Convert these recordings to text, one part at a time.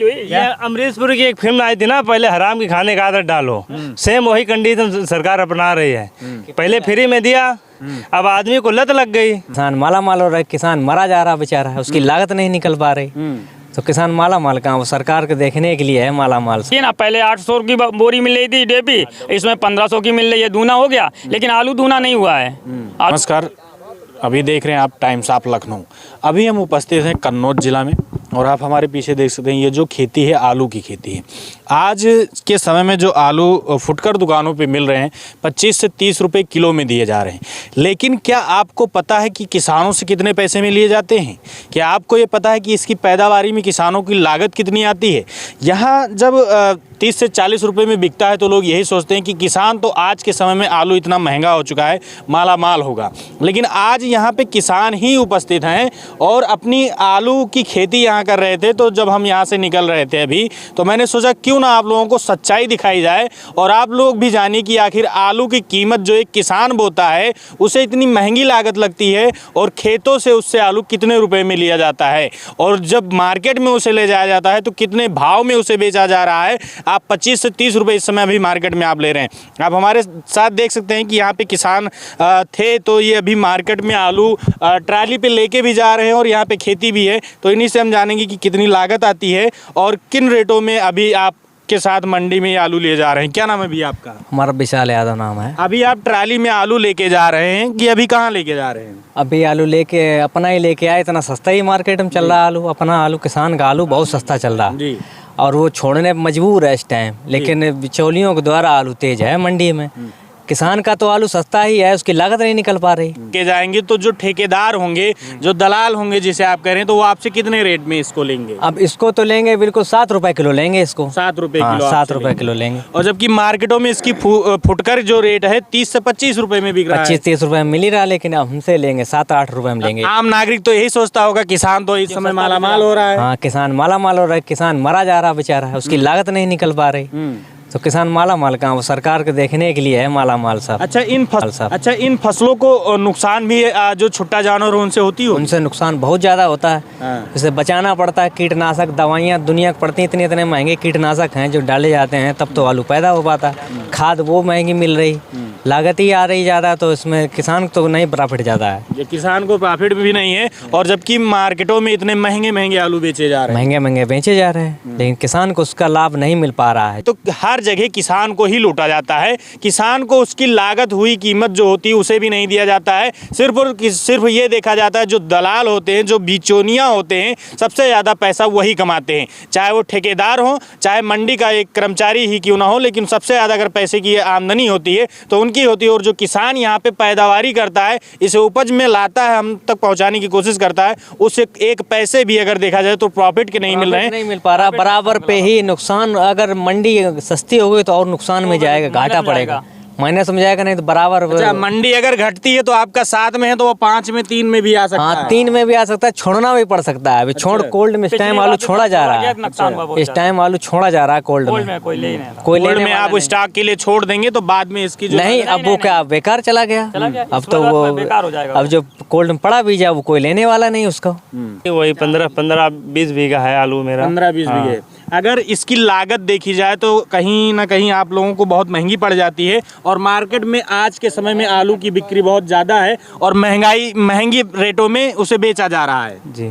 ये अमरीशपुर की एक फिल्म आई थी ना, पहले हराम की खाने का आदत डालो। सेम वही कंडीशन सरकार अपना रही है। पहले फ्री में दिया, अब आदमी को लत लग गई। किसान माला माल हो रहा है, किसान मरा जा रहा बेचारा है, उसकी लागत नहीं निकल पा रही। तो किसान माला माल कहाँ, वो सरकार के देखने के लिए है माला माल। ये ना पहले 800 की बोरी मिल रही थी डेपी, इसमें 1500 की मिल रही है, दूना हो गया, लेकिन आलू दूना नहीं हुआ है। नमस्कार, अभी देख रहे हैं आप टाइम्स ऑफ लखनऊ। अभी हम उपस्थित हैं कन्नौज जिला में और आप हमारे पीछे देख सकते हैं ये जो खेती है आलू की खेती है। आज के समय में जो आलू फुटकर दुकानों पे मिल रहे हैं 25 से 30 रुपए किलो में दिए जा रहे हैं, लेकिन क्या आपको पता है कि किसानों से कितने पैसे में लिए जाते हैं? क्या आपको ये पता है कि इसकी पैदावारी में किसानों की लागत कितनी आती है? यहाँ जब 30 से 40 रुपए में बिकता है तो लोग यही सोचते हैं कि किसान तो आज के समय में आलू इतना महंगा हो चुका है, माला माल होगा। लेकिन आज यहाँ पे किसान ही उपस्थित हैं और अपनी आलू की खेती यहाँ कर रहे थे। तो जब हम यहाँ से निकल रहे थे अभी, तो मैंने सोचा क्यों ना आप लोगों को सच्चाई दिखाई जाए और आप लोग भी जानिए कि आखिर आलू की कीमत जो एक किसान बोता है उसे इतनी महंगी लागत लगती है और खेतों से उससे आलू कितने रुपए में लिया जाता है और जब मार्केट में उसे ले जाया जाता है तो कितने भाव में उसे बेचा जा रहा है। आप 25 से 30 रुपए इस समय अभी मार्केट में आप ले रहे हैं। आप हमारे साथ देख सकते हैं कि यहाँ पे किसान थे, तो ये अभी मार्केट में आलू ट्राली पे लेके भी जा रहे हैं और यहाँ पे खेती भी है। तो इन्हीं से हम जानेंगे कि कितनी लागत आती है और किन रेटों में अभी आप के साथ मंडी में ये आलू ले जा रहे हैं। क्या नाम है भैया आपका? हमारा विशाल यादव नाम है। अभी आप ट्राली में आलू लेके जा रहे हैं कि अभी कहाँ लेके जा रहे हैं? अभी आलू लेके अपना ही लेके आए, इतना सस्ता ही मार्केट में चल रहा है आलू। अपना आलू, किसान का आलू बहुत सस्ता चल रहा है जी। और वो छोड़ने पे मजबूर है इस टाइम, लेकिन बिचौलियों के द्वारा आलू तेज है मंडी में। किसान का तो आलू सस्ता ही है, उसकी लागत नहीं निकल पा रही। के जाएंगे तो जो ठेकेदार होंगे, जो दलाल होंगे जिसे आप कह रहे हैं, तो वो आपसे कितने रेट में इसको लेंगे? अब इसको तो लेंगे बिल्कुल 7 रुपए किलो लेंगे इसको। 7 रुपए हाँ, किलो? 7 रुपए किलो लेंगे। और जबकि मार्केटों में इसकी फुटकर जो रेट है 30 से 25 रुपए में बिक रहा है। 25-30 रुपए में मिल ही रहा, लेकिन अब हमसे लेंगे 7-8 रुपए में लेंगे। आम नागरिक तो यही सोचता होगा किसान तो इस समय माला माल हो रहा है। हाँ, किसान माला माल हो रहा है, किसान मरा जा रहा बेचारा है, उसकी लागत नहीं निकल पा रही। तो किसान माला माल कहाँ, वो सरकार के देखने के लिए है माला माल साहब। अच्छा, इन फसलों को नुकसान भी जो छुट्टा जानवर उनसे होती हो? उनसे नुकसान बहुत ज्यादा होता है। हाँ। इसे बचाना पड़ता है। कीटनाशक दवाइयाँ दुनिया की पड़ती हैं, इतने महंगे कीटनाशक हैं जो डाले जाते हैं, तब तो आलू पैदा हो पाता है। खाद वो महंगी मिल रही, लागत ही आ रही ज़्यादा, तो इसमें किसान तो नहीं प्रॉफिट ज़्यादा है। ये किसान को प्रॉफिट भी नहीं है और जबकि मार्केटों में इतने महंगे महंगे आलू बेचे जा रहे हैं, महंगे महंगे बेचे जा रहे हैं, लेकिन किसान को उसका लाभ नहीं मिल पा रहा है। तो हर जगह किसान को ही लूटा जाता है। किसान को उसकी लागत हुई कीमत जो होती है उसे भी नहीं दिया जाता है। सिर्फ और सिर्फ ये देखा जाता है जो दलाल होते हैं, जो बिचौनिया होते हैं, सबसे ज़्यादा पैसा वही कमाते हैं। चाहे वो ठेकेदार हो, चाहे मंडी का एक कर्मचारी ही क्यों ना हो, लेकिन सबसे ज़्यादा अगर पैसे की आमदनी होती है तो उनकी होती है। और जो किसान यहाँ पे पैदावारी करता है, इसे उपज में लाता है, हम तक पहुँचाने की कोशिश करता है, उससे एक पैसे भी अगर देखा जाए तो प्रॉफिट के नहीं मिल रहे हैं, नहीं मिल पा रहा। बराबर पे ही नुकसान। अगर मंडी सस्ती हो गई तो और नुकसान में जाएगा, घाटा पड़ेगा, माइनस में जाएगा, नहीं तो बराबर। अच्छा, मंडी अगर घटती है तो आपका 7 में है तो वो 5 में 3 में भी आ सकता है। हाँ, 3 में भी आ सकता है, छोड़ना भी पड़ सकता है। अभी छोड़ कोल्ड में इस टाइम आलू छोड़ा जा रहा है। इस टाइम आलू छोड़ा जा रहा है कोल्ड में। कोई लेने में आप स्टॉक के लिए छोड़ देंगे तो बाद में इसकी जो नहीं, अब वो क्या बेकार चला गया। अब तो वो अब जो कोल्ड में पड़ा भी जाए वो कोई लेने वाला नहीं उसको। वही 15-20 बीघा है आलू मेरा। 15-20 बीघे। अगर इसकी लागत देखी जाए तो कहीं ना कहीं आप लोगों को बहुत महंगी पड़ जाती है और मार्केट में आज के समय में आलू की बिक्री बहुत ज़्यादा है और महंगी रेटों में उसे बेचा जा रहा है। जी,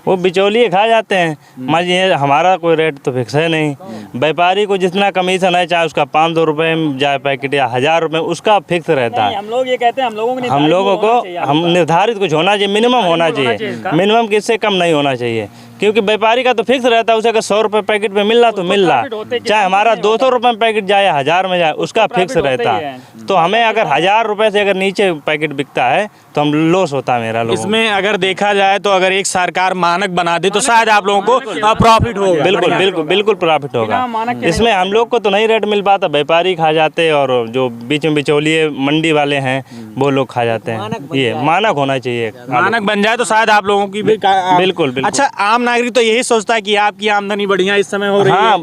वो बिचौलिए खा जाते हैं। मान लीजिए हमारा कोई रेट तो फिक्स है नहीं। व्यापारी को जितना कमीशन है, चाहे उसका 500 रुपये में जाए पैकेट या 1000 रुपये, उसका फिक्स रहता है। हम लोग ये कहते हैं हम लोगों को हम निर्धारित कुछ होना चाहिए, मिनिमम होना चाहिए। मिनिमम कि इससे कम नहीं होना चाहिए, क्योंकि व्यापारी का तो फिक्स रहता है। उसे अगर 100 रुपये पैकेट में मिल रहा तो मिल रहा, चाहे हमारा 200 रुपये में पैकेट जाए या 1000 में जाए, उसका फिक्स रहता है। तो हमें अगर 1000 रुपये से अगर नीचे पैकेट बिकता है तो हम लॉस होता है मेरा लोगों। इसमें अगर देखा जाए तो अगर एक सरकार मानक बना दे तो शायद आप लोगों को प्रॉफिट होगा। बिल्कुल प्रॉफिट होगा। इसमें हम लोग को तो नहीं रेट मिल पाता, व्यापारी खा जाते और जो बीच में बिचौलिए मंडी वाले हैं वो लोग खा जाते हैं। ये मानक होना चाहिए, मानक बन जाए तो शायद आप लोगों की बिल्कुल। अच्छा, आम नागरिक तो यही सोचता है कि आपकी आमदनी बढ़िया इस समय हो रही है। हाँ,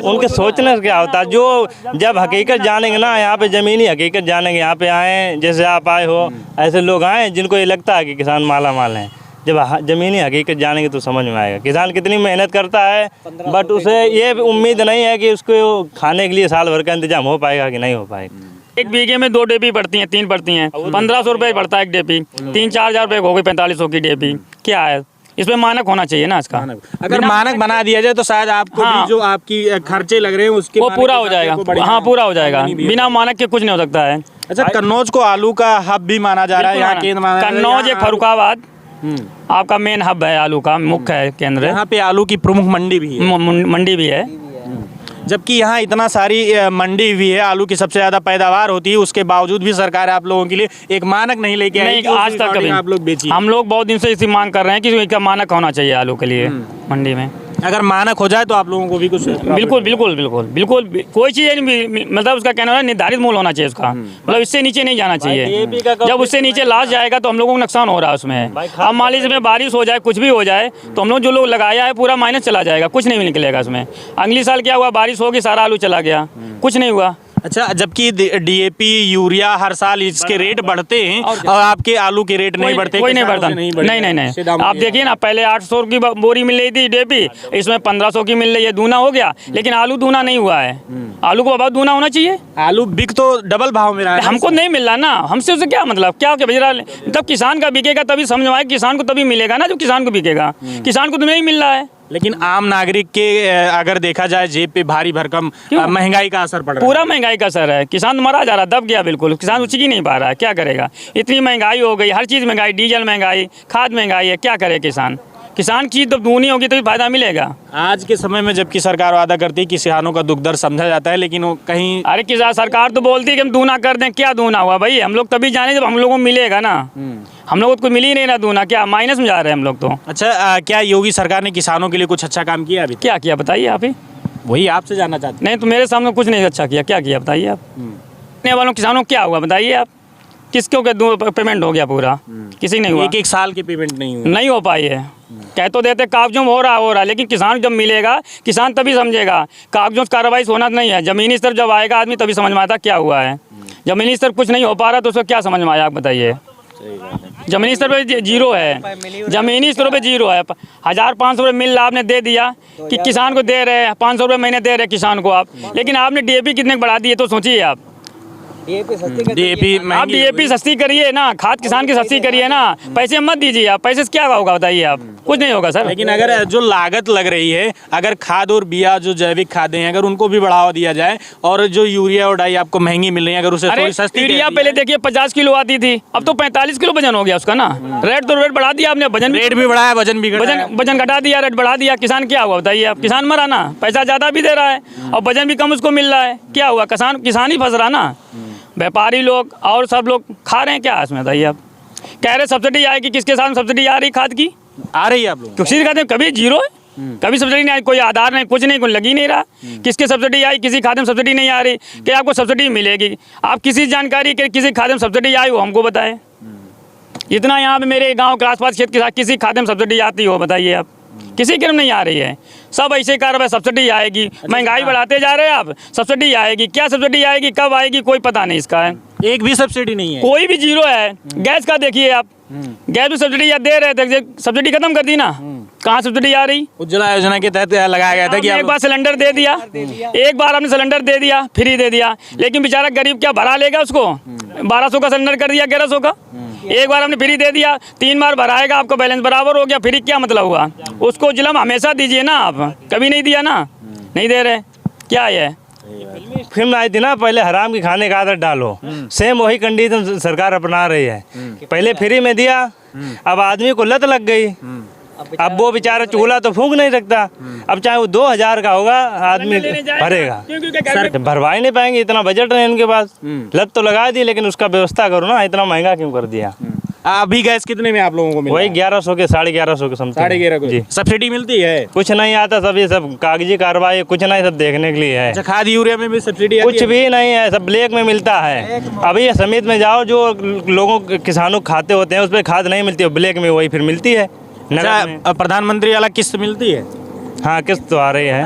उनके सोचने से क्या होता है, जो जब हकीकत जानेंगे ना, यहाँ पे जमीनी हकीकत जानेंगे, यहाँ पे आए जैसे आप आए हो, ऐसे लोग आए जिनको ये लगता है कि किसान माला माल हैं, जब ज़मीनी हकीकत जानेंगे तो समझ में आएगा किसान कितनी मेहनत करता है, बट उसे ये उम्मीद नहीं है कि उसको खाने के लिए साल भर का इंतजाम हो पाएगा कि नहीं हो पाएगा। एक बीघे में 2 डेपी पड़ती हैं, 3 पड़ती हैं, 1500 रुपये पड़ता है एक डेपी, 3-4 हज़ार रुपये हो गई 4500 की डेपी। क्या है इसमें मानक होना चाहिए ना इसका। अगर मानक बना दिया जाए तो शायद आपको हाँ, भी जो आपकी खर्चे लग रहे हैं उसके वो पूरा हो जाएगा। हाँ पूरा हो जाएगा, बिना मानक के कुछ नहीं हो सकता है। अच्छा, कन्नौज को आलू का हब भी माना जा रहा है, यहाँ केंद्र माना जा रहा है। कन्नौज एक फर्रुखाबाद आपका मेन हब है, आलू का मुख्य है केंद्र, यहाँ पे आलू की प्रमुख मंडी भी है, मंडी भी है। जबकि यहाँ इतना सारी मंडी भी है, आलू की सबसे ज्यादा पैदावार होती है, उसके बावजूद भी सरकार आप लोगों के लिए एक मानक नहीं लेके आई नहीं, कि उस आज तक कभी आप लोग बेचिए। हम लोग बहुत दिन से इसी मांग कर रहे हैं कि इसका मानक होना चाहिए आलू के लिए मंडी में। अगर मानक हो जाए तो आप लोगों को भी कुछ बिल्कुल बिल्कुल बिल्कुल बिल्कुल कोई चीज़ मतलब उसका कहना है निर्धारित मूल्य होना चाहिए उसका, मतलब इससे नीचे नहीं जाना चाहिए। जब उससे नीचे लास्ट जाएगा तो हम लोगों को नुकसान हो रहा है उसमें। अब मान लीजिए इसमें बारिश हो जाए, कुछ भी हो जाए, तो हम लोग जो लोग लगाया है पूरा माइनस चला जाएगा, कुछ नहीं निकलेगा उसमें। अगली साल क्या हुआ, बारिश होगी, सारा आलू चला गया, कुछ नहीं हुआ। अच्छा, जबकि डीएपी यूरिया हर साल इसके रेट बढ़ते हैं और आपके आलू के रेट नहीं बढ़ते, कोई नहीं बढ़ता। नहीं आप देखिए ना, पहले 800 की बोरी मिल रही थी डेपी, इसमें 1500 की मिल रही है, दूना हो गया, लेकिन आलू दूना नहीं हुआ है। आलू को बहुत दूना होना चाहिए। आलू बिक तो डबल भाव में रहा है, हमको नहीं मिल रहा ना, हमसे उसे क्या मतलब, क्या भेज रहा है। जब किसान का बिकेगा तभी समझ में आएगा, किसान को तभी मिलेगा ना, जब किसान को बिकेगा। किसान को तो नहीं मिल रहा है। लेकिन आम नागरिक के अगर देखा जाए जेब पे भारी भरकम महंगाई का असर पड़ रहा है। पूरा महंगाई का असर है, किसान मरा जा रहा, दब गया बिल्कुल, किसान उसी की नहीं पा रहा है, क्या करेगा। इतनी महंगाई हो गई, हर चीज़ महंगाई, डीजल महंगाई, खाद महंगाई है, क्या करे किसान। किसान की तो दूनी होगी तो फायदा मिलेगा। आज के समय में जबकि सरकार वादा करती है कि किसानों का दुख दर्द समझा जाता है, लेकिन वो कहीं अरे किसान सरकार तो बोलती है कि हम दूना कर दें, क्या दूना हुआ भाई, हम लोग तभी जाने जब हम लोगों को मिलेगा ना। हम लोगों को मिल ही नहीं रहा दूना, क्या माइनस में जा रहे हैं हम लोग तो। अच्छा, क्या योगी सरकार ने किसानों के लिए कुछ अच्छा काम किया अभी? क्या किया बताइए आप ही। वही आपसे जानना चाहते नहीं तो मेरे सामने कुछ नहीं अच्छा किया, क्या किया बताइए आप। ने वालों किसानों क्या हुआ बताइए आप, किसको पेमेंट हो गया पूरा, किसी नहीं हुआ। एक साल की पेमेंट नहीं हो पाई है। कह तो देते कागजों में हो रहा, लेकिन किसान जब मिलेगा, किसान तभी समझेगा। कागजों से कार्रवाई होना नहीं है, ज़मीनी स्तर जब आएगा आदमी तभी समझ में आता क्या हुआ है। ज़मीनी स्तर कुछ नहीं हो पा रहा तो उसको क्या समझ में आया आप बताइए। ज़मीनी स्तर पे जीरो है, ज़मीनी स्तर पे जीरो है। 1500 रुपये मिल आपने दे दिया कि किसान को दे रहे हैं, 500 रुपये महीने दे रहे किसान को आप, लेकिन आपने डीएपी कितने बढ़ा दिए तो सोचिए आप। आप डीएपी सस्ती करिए ना, खाद किसान की सस्ती करिए ना, पैसे मत दीजिए आप, पैसे से क्या होगा बताइए आप, कुछ नहीं होगा सर। लेकिन अगर जो लागत लग रही है, अगर खाद और बिया जो जैविक खादें हैं अगर उनको भी बढ़ावा दिया जाए, और जो यूरिया और डाई आपको महंगी मिल रही है अगर उसे थोड़ी सस्ती, यूरिया पहले देखिए 50 किलो आती थी, अब तो 45 किलो वजन हो गया उसका ना। रेट तो रेट बढ़ा दिया आपने, वजन रेट भी बढ़ाया, वजन घटा दिया, रेट बढ़ा दिया, किसान क्या हुआ बताइए आप। किसान मरा ना, पैसा ज़्यादा भी दे रहा है और वजन भी कम उसको मिल रहा है, क्या हुआ, किसान ही फंस रहा ना। व्यापारी लोग और सब लोग खा रहे हैं क्या इसमें बताइए आप। कह रहे सब्सिडी आएगी, किसके साथ सब्सिडी आ रही खाद की, आ रही है आप लोग किसी खाते में कभी जीरो है, कभी सब्सिडी नहीं आई, कोई आधार नहीं, कुछ नहीं, कोई लगी नहीं रहा। किसके सब्सिडी आई, किसी खाते में सब्सिडी नहीं आ रही, क्या आपको सब्सिडी मिलेगी। आप किसी जानकारी के किसी खाते में सब्सिडी आई हो हमको बताएं। इतना यहाँ पे मेरे गाँव के आसपास क्षेत्र के साथ किसी खाते में सब्सिडी आती हो बताइए आप, किसी क्रम नहीं आ रही है। सब ऐसे कार्रवाई, सब्सिडी आएगी, महंगाई बढ़ाते जा रहे हैं आप, सब्सिडी आएगी, क्या सब्सिडी आएगी, कब आएगी, कोई पता नहीं इसका है। एक भी सब्सिडी नहीं है, कोई भी जीरो है। गैस का देखिए आप, गैस भी सब्सिडी या दे रहे थे, सब्सिडी खत्म कर दी ना, कहाँ सब्सिडी आ रही। उज्ज्वला योजना के तहत लगाया गया था कि एक बार सिलेंडर दे दिया, एक बार आपने सिलेंडर दे दिया, फ्री दे दिया, लेकिन बेचारा गरीब क्या भरा लेगा उसको। 1200 का सिलेंडर कर दिया, 1100 का, एक बार हमने फ्री दे दिया, 3 बार भराएगा, आपका बैलेंस बराबर हो गया, फ्री क्या मतलब हुआ। उसको जिलम हमेशा दीजिए ना आप, कभी नहीं दिया ना, नहीं दे रहे, क्या है। फिल्म आई थी ना, पहले हराम की खाने का आदत डालो, सेम वही कंडीशन सरकार अपना रही है। पहले फ्री में दिया, अब आदमी को लत लग गई, अब वो बेचारा चूल्हा तो फूंक नहीं सकता, अब चाहे वो 2000 का होगा आदमी भरेगा, भरवा ही नहीं पाएंगे, इतना बजट नहीं उनके पास। लत तो लगा दी, लेकिन उसका व्यवस्था करो ना, इतना महंगा क्यों कर दिया। अभी गैस कितने में आप लोगों को मिला? वही 1100 के 1150 के समथिंग। 1150 जी। सब्सिडी मिलती है? कुछ नहीं आता, सब ये सब कागजी कार्रवाई, कुछ नहीं, सब देखने के लिए है। अच्छा, खाद यूरिया में भी सब्सिडी आती है? कुछ भी नहीं है, सब ब्लैक में मिलता है। अभी समिति में जाओ, जो लोगों किसानों खाते होते हैं उस पर खाद नहीं मिलती है, ब्लैक में वही फिर मिलती है। प्रधानमंत्री वाला किस्त मिलती है? हाँ, किस्त तो आ रही है।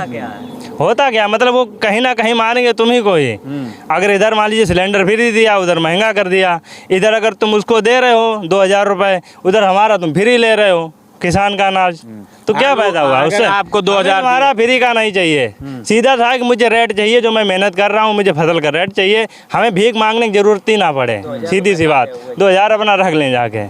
होता क्या मतलब वो कहीं ना कहीं मारेंगे तुम ही को ही। अगर इधर मान लीजिए सिलेंडर फ्री दिया, उधर महंगा कर दिया। इधर अगर तुम उसको दे रहे हो 2000 रुपये, उधर हमारा तुम फ्री ले रहे हो किसान का अनाज, तो क्या फायदा हुआ उससे? आपको 2000 हमारा फ्री का नहीं चाहिए, सीधा था कि मुझे रेट चाहिए, जो मैं मेहनत कर रहा हूँ मुझे फसल का रेट चाहिए, हमें भीख मांगने की जरूरत ही ना पड़े। सीधी सी बात, 2000 अपना रख लें जाके।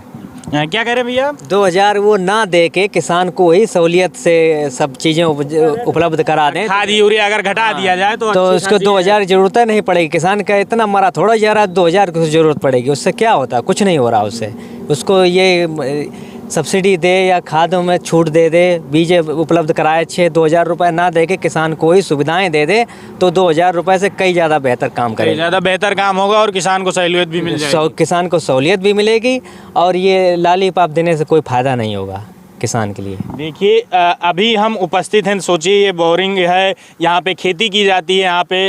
क्या कह रहे हैं भैया? 2000 वो ना दे के किसान को ही सहूलियत से सब चीज़ें उपलब्ध करा दें, खाद यूरिया अगर घटा दिया जाए तो उसको 2000 की जरूरत नहीं पड़ेगी। किसान का इतना मरा थोड़ा जा रहा है, 2000 की जरूरत पड़ेगी। उससे क्या होता है? कुछ नहीं हो रहा उससे। उसको ये सब्सिडी दे या खादों में छूट दे दे, बीज उपलब्ध कराए अच्छे, 2000 रुपये ना दे के किसान को ही सुविधाएं दे दे, तो 2000 रुपये से कई ज़्यादा बेहतर काम करेगा, ज़्यादा बेहतर काम होगा और किसान को सहूलियत भी मिल जाएगी। किसान को सहूलियत भी मिलेगी और ये लालीपाप देने से कोई फ़ायदा नहीं होगा किसान के लिए। देखिए अभी हम उपस्थित हैं, सोचिए ये बोरिंग है, यहाँ पे खेती की जाती है, यहाँ पे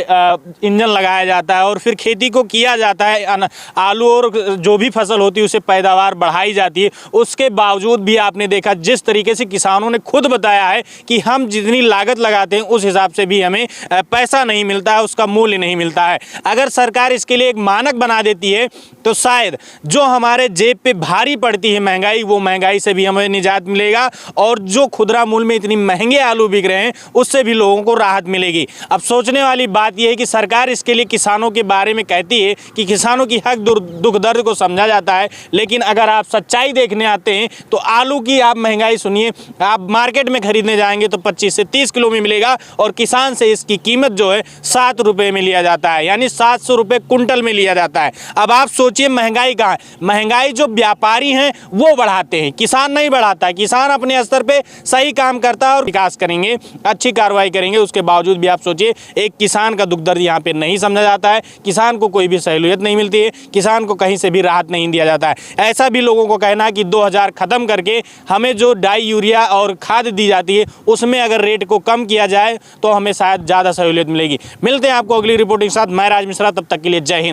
इंजन लगाया जाता है और फिर खेती को किया जाता है, आलू और जो भी फसल होती है उसे पैदावार बढ़ाई जाती है। उसके बावजूद भी आपने देखा जिस तरीके से किसानों ने खुद बताया है कि हम जितनी लागत लगाते हैं उस हिसाब से भी हमें पैसा नहीं मिलता है, उसका मूल्य नहीं मिलता है। अगर सरकार इसके लिए एक मानक बना देती है तो शायद जो हमारे जेब पे भारी पड़ती है महंगाई, वो महंगाई से भी हमें निजात मिलेगा और जो खुदरा मूल्य में इतनी महंगे आलू बिक रहे हैं उससे भी लोगों को राहत मिलेगी। अब सोचने वाली बात यह है कि सरकार इसके लिए किसानों के बारे में कहती है कि किसानों की हक दुख दर्द को समझा जाता है, लेकिन अगर आप सच्चाई देखने आते हैं तो आलू की आप महंगाई सुनिए, आप मार्केट में खरीदने जाएंगे तो 25 से 30 किलो में मिलेगा और किसान से इसकी कीमत जो है 7 रुपये में लिया जाता है, यानी 700 रुपये कुंटल में लिया जाता है। अब आप सोचिए महंगाई कहाँ है? महंगाई जो व्यापारी हैं वो बढ़ाते हैं, किसान नहीं बढ़ाता है। किसान अपने स्तर पे सही काम करता है और विकास करेंगे, अच्छी कार्रवाई करेंगे, उसके बावजूद भी आप सोचिए एक किसान का दुख दर्द यहाँ पे नहीं समझा जाता है, किसान को कोई भी सहूलियत नहीं मिलती है, किसान को कहीं से भी राहत नहीं दिया जाता है। ऐसा भी लोगों को कहना है कि 2000 खत्म करके हमें जो डाई यूरिया और खाद दी जाती है उसमें अगर रेट को कम किया जाए तो हमें शायद ज़्यादा सहूलियत मिलेगी। मिलते हैं आपको अगली रिपोर्टिंग के साथ, मैं राज मिश्रा, तब तक के लिए जय हिंद।